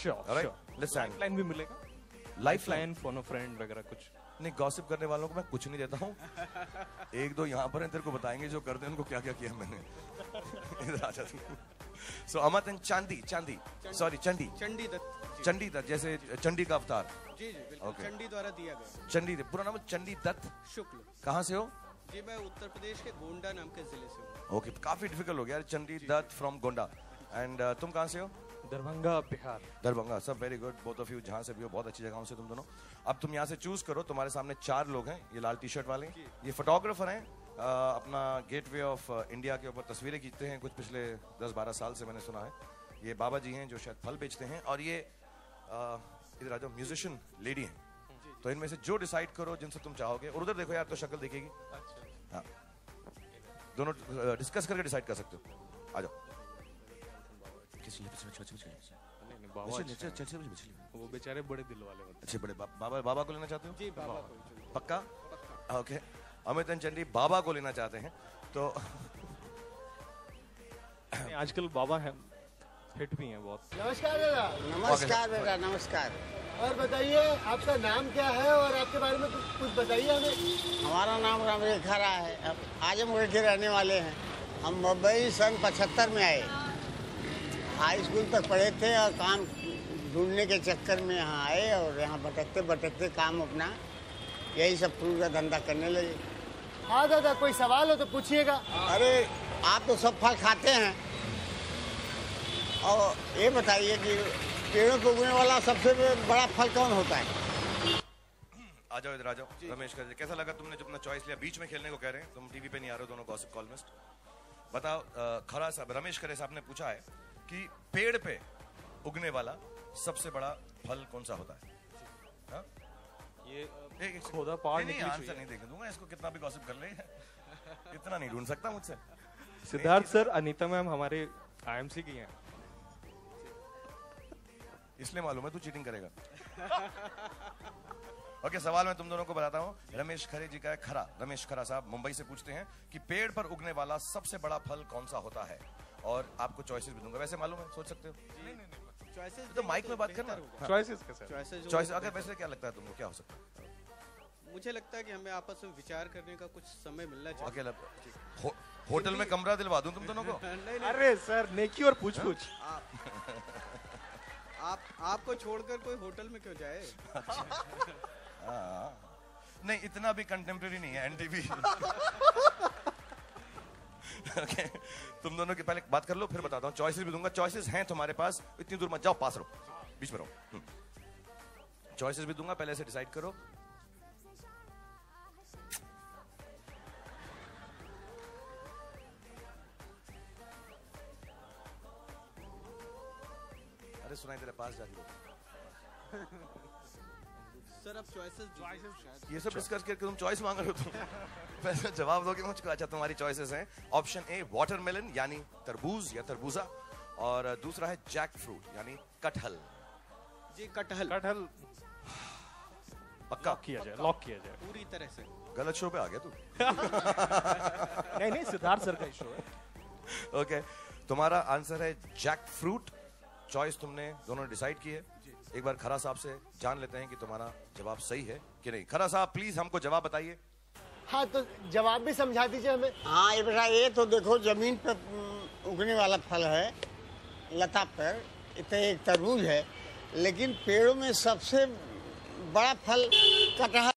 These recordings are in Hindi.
श्योर। लाइफलाइन भी मिलेगा, लाइफलाइन फोन फ्रेंड वगैरह कुछ नहीं। गॉसिप करने वालों को मैं कुछ नहीं देता हूँ। एक दो यहाँ पर हैं, तेरे को बताएंगे जो करते हैं उनको क्या क्या किया मैंने। इधर आ जा तू। सो अमत एंड चांदी चंडी दत्त, जैसे चंडी का अवतार। जी बिल्कुल। चंडी द्वारा दिया गया। चंडी, पूरा नाम चंडी दत्त शुक्ल। कहाँ से हो? जी मैं उत्तर प्रदेश के गोंडा नाम के जिले से हूँ। ओके, काफी डिफिकल्ट हो गया। चंडी दत्त फ्रॉम गोंडा। एंड तुम कहाँ से हो? दरभंगा, बिहार। दरभंगा, सब very good, both of you. जहाँ से भी हो, बहुत अच्छी जगहों से तुम दोनों। अब तुम यहाँ से चूज करो। तुम्हारे सामने 4 लोग हैं। ये लाल टी शर्ट वाले, ये फोटोग्राफर हैं। अपना गेटवे ऑफ इंडिया के ऊपर तस्वीरें खींचते हैं कुछ पिछले 10-12 साल से, मैंने सुना है। ये बाबा जी हैं जो शायद फल बेचते हैं। और ये इधर आ जाओ, म्यूजिशियन लेडी हैं। तो इनमें से जो डिसाइड करो जिनसे तुम चाहोगे। और उधर देखो यार, तो शक्ल दिखेगी। हाँ, दोनों डिस्कस करके डिसाइड कर सकते हो। आ जाओ। वो बेचारे बड़े दिल वाले होते हैं। अच्छे बड़े बाबा को लेना चाहते हो? जी बाबा को। पक्का? ओके, अमित एंड चंडी बाबा को लेना चाहते हैं तो आजकल बाबा है, हिट भी हैं बहुत। नमस्कार दादा। नमस्कार बेटा, नमस्कार। और बताइए आपका नाम क्या है और आपके बारे में कुछ बताइए हमें। हमारा नाम रामरेखा राय है। अब आजमगढ़ के रहने वाले हैं। हम मुंबई सन 75 में आए। हाई स्कूल तक पढ़े थे और काम ढूंढने के चक्कर में यहाँ आए और यहाँ भटकते भटकते काम अपना यही सब फ्रूट का धंधा करने लगे। हाँ दादा, कोई सवाल हो तो पूछिएगा। अरे आप तो सब फल खाते हैं, और ये बताइए कि पेड़ों पर उगने वाला सबसे बड़ा फल कौन होता है? आ जाओ, इधर आ जाओ। रमेश कर, कैसा लगा तुमने जो अपना चॉइस लिया? बीच में खेलने को कह रहे हैं, तुम टीवी पे नहीं आ रहे हो दोनों गॉसिप कॉलमिस्ट। बताओ, खरा साहब, रमेश खरे साहब ने पूछा है कि पेड़ पे उगने वाला सबसे बड़ा फल कौन सा होता है? हाँ? ये खुदा पार नहीं, आंसर नहीं देखे दूंगा इसको, कितना भी गॉसिप कर ले। इतना नहीं ढूंढ सकता मुझसे। सिद्धार्थ सर, अनीता मैम हमारे आईएमसी की हैं। इसलिए मालूम है तू चीटिंग करेगा। ओके, सवाल मैं तुम दोनों को बताता हूँ। रमेश खरे जी का है खरा। रमेश खरा साहब मुंबई से पूछते हैं कि पेड़ पर उगने वाला सबसे बड़ा फल कौन सा होता है? और आपको चॉइसेस भी दूंगा, वैसे मालूम है, सोच सकते हो। चॉइसेस तो माइक में बात करना। चॉइसेस कैसे? चॉइस अगर वैसे क्या लगता है तुमको, क्या हो सकता है? मुझे लगता है कि हमें आपस में विचार करने का कुछ समय मिलना चाहिए। अकेला होटल में कमरा दिलवा दूं तुम दोनों को? नहीं। अरे सर, नेकी और पूछ पूछ। आपको छोड़कर कोई होटल में क्यों जाए? नहीं, इतना भी कंटेम्प्रेरी नहीं है एनटीवी। ओके, तुम दोनों की पहले बात कर लो, फिर बताता हूँ। चॉइसेस भी दूंगा। चॉइसेस हैं तुम्हारे पास, इतनी दूर मत जाओ, पास रहो, बीच में रहो। चॉइसेस भी दूंगा, पहले से डिसाइड करो। अरे सुनाई तेरे पास जा रही हो। सर अब चॉइसेस ये सब डिस्कस करके तुम चॉइस मांग रहे हो तुम। वैसे जवाब दोगे मुझको। अच्छा, तुम्हारी चॉइसेस हैं। ऑप्शन ए वाटरमेलन यानी तरबूज या तरबूजा, और दूसरा है जैक फ्रूट यानी कटहल। जी कटहल। कटहल पक्का लॉक किया जाए पूरी तरह से। गलत शो पे आ गया तू। नहीं, सिद्धार्थ सर का शो है। ओके, तुम्हारा आंसर है जैक फ्रूट। चॉइस तुमने दोनों डिसाइड की है। एक बार खरा साहब से जान लेते हैं कि तुम्हारा जवाब सही है कि नहीं। खरा साहब प्लीज हमको जवाब बताइए। हाँ, तो जवाब भी समझा दीजिए हमें। हाँ, ये बेटा, ये तो देखो जमीन पर उगने वाला फल है, लता पर। इतना एक तरबूज है, लेकिन पेड़ों में सबसे बड़ा फल कटहल।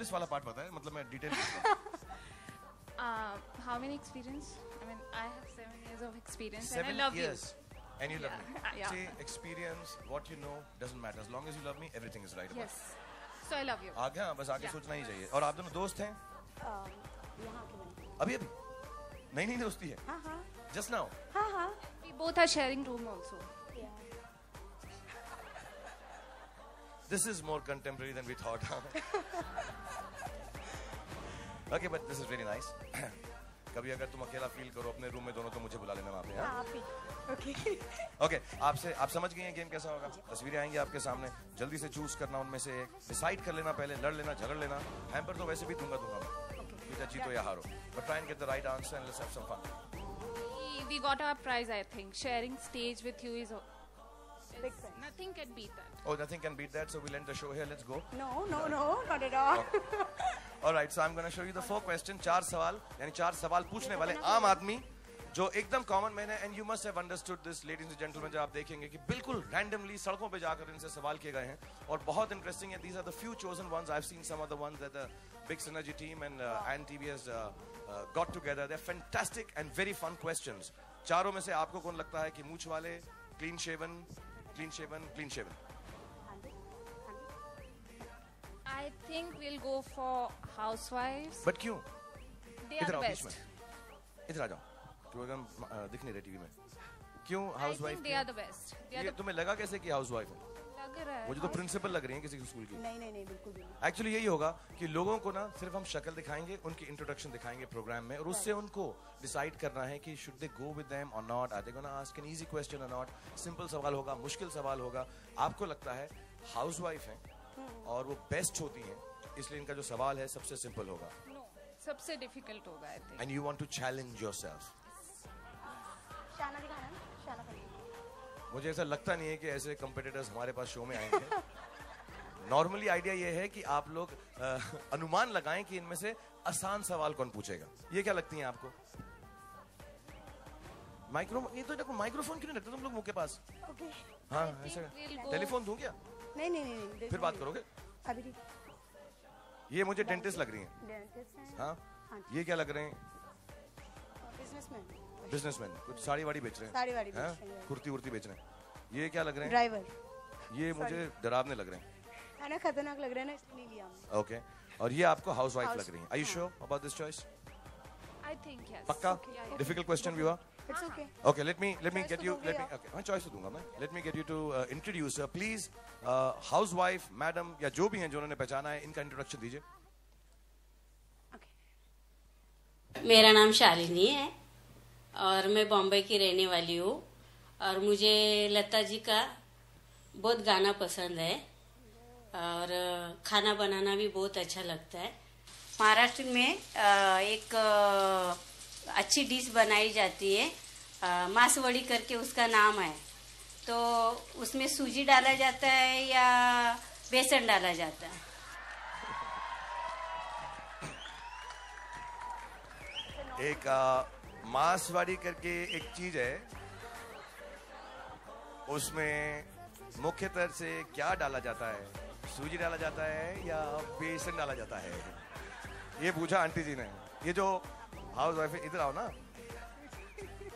पुलिस वाला पार्ट पता है, मतलब मैं detail How many experience? I mean, I have 7 years of experience and I 7 love years. And you love Yeah. me. Yeah. See, experience, what you know doesn't matter. As long as you love me, everything is right. you. Yes. So I love you. आगे हाँ, बस आगे Yeah. सोचना ही चाहिए। और आप दोनों दोस्त हैं? यहाँ के बने। अभी नई दोस्ती है? हाँ हाँ Just now? हाँ हाँ। We both are sharing room also. This is more contemporary than we thought. Okay, but this is really nice. कभी अगर तुम अकेला फील करो अपने रूम में दोनों तो मुझे बुला लेना वहाँ पे। हाँ? आप ही। ओके। ओके, आप समझ गए हैं गेम कैसा होगा? तस्वीरें आएंगी आपके सामने, जल्दी से चूज करना उनमें से एक, डिसाइड कर लेना पहले, लड़ लेना, झगड़ लेना। हैम्पर तो वैसे भी दूंगा मैं, ठीक है, जीतो या हारो, but try and get the right answer and let's have some fun. We got our prize, I think. Sharing stage with you is Big prize. nothing can beat that. Oh, nothing can beat that, so we'll end the show here. Let's go. No, not at all. All right, so I'm going to show you the 4 questions, 4 सवाल, यानी 4 सवाल पूछने वाले आम आदमी जो एकदम कॉमन मैन है, and you must have understood this, ladies and gentlemen, जब आप देखेंगे कि बिल्कुल randomly सड़कों पे जाकर इनसे सवाल किए गए हैं और बहुत interesting है. These are the few chosen ones. I've seen some of the ones that the Big Synergy team and TV has got together. They're fantastic and very fun questions. चारों में से आपको कौन लगता है कि मूछ वाले, clean shaven? I think we'll go for housewives. But क्यों? They are इधर the आओ बीच best. में, इधर आ जाओ, क्यों एकदम दिख नहीं रहे टीवी में? क्यों I housewife? think they are the best. They are ये the तुम्हें लगा कैसे कि हाउसवाइफ है? लग रहा है. मुझे तो प्रिंसिपल लग रही है किसी स्कूल की। नहीं बिल्कुल भी नहीं। एक्चुअली यही होगा कि लोगों को ना सिर्फ हम शक्ल दिखाएंगे, उनकी इंट्रोडक्शन दिखाएंगे प्रोग्राम में और उससे उनको डिसाइड करना है कि should they go with them और not, are they gonna ask an easy question और नॉट, सिंपल सवाल होगा, मुश्किल सवाल होगा। आपको लगता है हाउसवाइफ हैं और वो बेस्ट होती हैं, इसलिए इनका जो सवाल है सबसे सिंपल होगा। No, सबसे difficult होगा I think. And you want to challenge yourself. शाना दिखाना ना, शाना करना। मुझे ऐसा लगता नहीं है कि ऐसे कंपेटिटर्स हमारे पास शो में आएंगे। नॉर्मली आइडिया ये है कि आप लोग अनुमान लगाएं कि इनमें से आसान सवाल कौन पूछेगा। ये क्या लगती है आपको? ये तो देखो माइक्रोफोन क्यों नहीं रखते तुम लोग मुंह के पास? ओके। हाँ I ऐसे think we'll go- टेलीफोन दूं क्या? नहीं। फिर बात करोगे? अभी ठीक। ये मुझे डेंटिस्ट लग रही हैं। डेंटिस्ट हैं। हाँ हाँ। ये क्या लग रहे हैं? बिजनेसमैन। बिजनेसमैन, कुछ साड़ी वाड़ी बेच रहे हैं। साड़ी वाड़ी बेच हाँ? रहे हैं। कुर्ती उर्ती बेच रहे हैं। ये क्या लग रहे हैं? ड्राइवर। ये मुझे डरावने लग रहे हैं। है ना, खतरनाक लग रहा है ना, इसलिए नहीं लिया हमने। ओके, और ये आपको हाउसवाइफ लग रही हैं। Are you sure about this choice? I think yes. पक्का? Yeah, yeah. डिफिकल्ट क्वेश्चन भी हुआ? It's okay. Okay, let me Choice get तो you. दोगे Let me. आप। Okay, मैं choice तो दूंगा मैं. Let me get you to introduce her, please. Housewife, madam या जो भी हैं जो उन्होंने पहचाना है, इनका इंट्रोडक्शन दीजिए. मेरा नाम शालिनी है और मैं बॉम्बे की रहने वाली हूँ और मुझे लता जी का बहुत गाना पसंद है और खाना बनाना भी बहुत अच्छा लगता है। महाराष्ट्र में एक अच्छी डिश बनाई जाती है, मांसवड़ी करके उसका नाम है। तो उसमें सूजी डाला जाता है या बेसन डाला जाता है? एक मांसवाड़ी करके एक चीज है, उसमें मुख्यतः से क्या डाला जाता है? सूजी डाला जाता है या बेसन डाला जाता है? ये पूछा आंटी जी ने। ये जो हाउस वाइफ है, इधर आओ ना,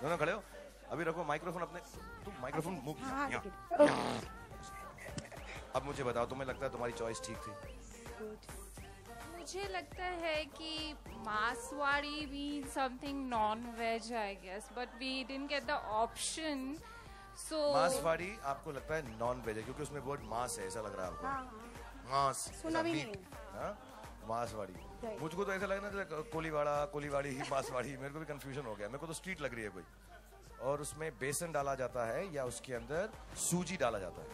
दोनों खड़े हो। अभी रखो माइक्रोफोन अपने, तुम माइक्रोफोन मुंह की हाँ, यहाँ। अब मुझे बताओ, तुम्हें लगता है तुम्हारी चॉइस ठीक थी? मुझे लगता है कि मांसवाड़ी means something non-veg, I guess, but we didn't get the option, so. मांसवाड़ी आपको लगता है नॉन वेज है क्योंकि उसमें वर्ड मांस है, ऐसा लग रहा है आपको? हाँ। मांस, सुना भी मीट, नहीं हाँ? मांसवाड़ी। Right. मुझको तो ऐसा लग रहा है कोलीवाड़ी ही मांसवाड़ी, मेरे को भी कंफ्यूजन हो गया। मेरे को तो स्ट्रीट लग रही है कोई। और उसमें बेसन डाला जाता है या उसके अंदर सूजी डाला जाता है?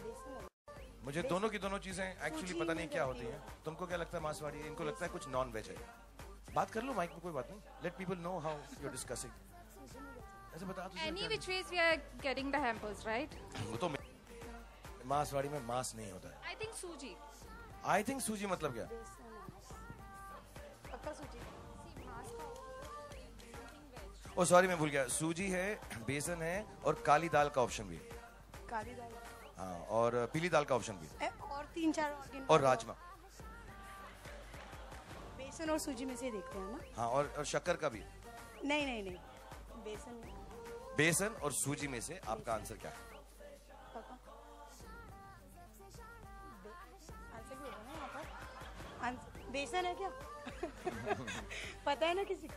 मुझे दोनों की दोनों चीजें एक्चुअली पता नहीं क्या होती हैं। तुमको क्या लगता है मांसवाड़ी? इनको लगता है कुछ नॉन वेज है। बात कर लो माइक में, कोई बात नहीं। Let people know how you are discussing. ऐसे बता दो। Any which ways we are getting the hampers, right? वो तो मांसवाड़ी में मांस नहीं होता है। I think सूजी. आई थिंक सूजी मतलब क्या? पक्का सूजी। See, मांस का something veg. ओ सॉरी, मैं भूल गया। सूजी है, बेसन है और काली दाल का ऑप्शन भी है। काली दाल। हाँ, और पीली दाल का ऑप्शन भी है। और 3-4 और राजमा। बेसन और सूजी में से देखते हैं ना? हाँ, और शक्कर का भी। नहीं नहीं नहीं, बेसन। बेसन और सूजी में से आपका आंसर क्या है? पका आंसर भी होगा ना यहाँ पर? बेसन है क्या? पता है ना किसी?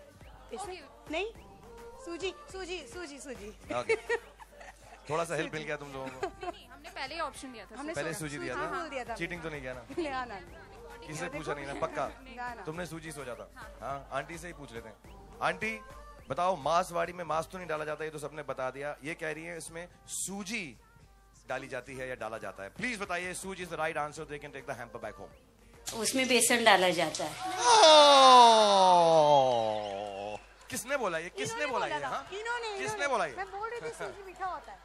बेसन नहीं, सूजी सूजी सूजी सूजी। Okay. थोड़ा सा हेल्प मिल गया तुम लोगों को। नहीं, हमने पहले ही ऑप्शन दिया था। हमने पहले सूजी दिया हाँ, बोल दिया था, था। चीटिंग तो नहीं किया ना? ना ना किससे पूछा नहीं ना? पक्का ना ना। तुमने सूजी सोचा था? हाँ, आंटी से ही पूछ लेते हैं। आंटी बताओ, मांसवाड़ी में मांस तो नहीं डाला जाता, ये तो सबने बता दिया। ये कह रही है इसमें सूजी डाली जाती है या डाला जाता है? प्लीज बताइए, sooji is the right answer, they can take the hamper back home. उसमें बेसन डाला जाता है। किसने बोला ये? किसने बोला ये? हाँ, किसने बोला ये? मैं बोल रही थी सूजी मीठा होता है।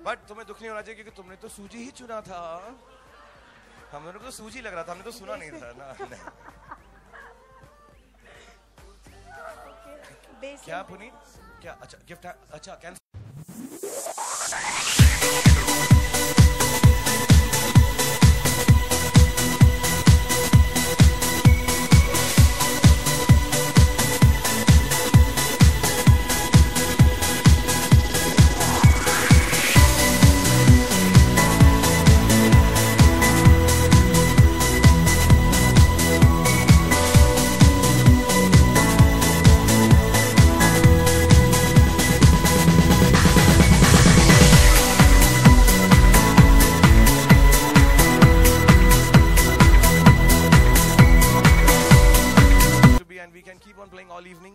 बट तुम्हें दुख नहीं होना चाहिए क्योंकि तुमने तो सूजी ही चुना था। हम लोगों को तो सूजी लग रहा था, हमने तो सुना नहीं था ना। क्या पुनीत? क्या? अच्छा गिफ्ट है? अच्छा कैंसिल।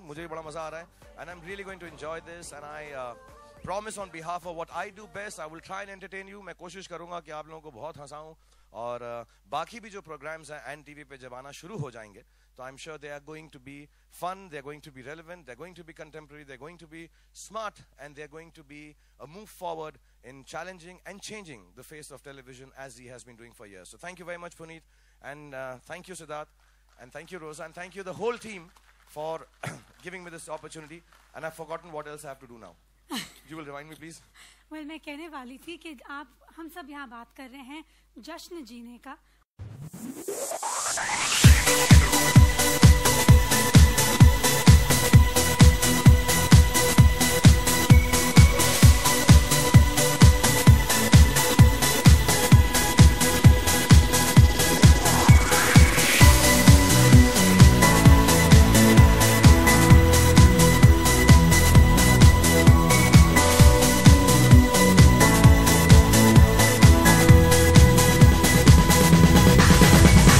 मुझे भी बड़ा मजा आ रहा है and I'm really going to enjoy this and I promise on behalf of what I do best I will try and entertain you। मैं कोशिश करूंगा कि आप लोगों को बहुत हंसाऊं और बाकी भी जो प्रोग्राम्स हैं एनटीवी पे जब आना शुरू हो जाएंगे तो I'm sure they are going to be fun, they're going to be relevant, they're going to be contemporary, they're going to be smart and they're going to be a move forward in challenging and changing the face of television as he has been doing for years। So thank you very much Puneet and thank you Siddharth and thank you Rosa and thank you the whole team for giving me this opportunity and I've forgotten what else I have to do now। You will remind me please। well, मैं कहने वाली थी कि आप हम सब यहाँ बात कर रहे हैं जश्न जीने का।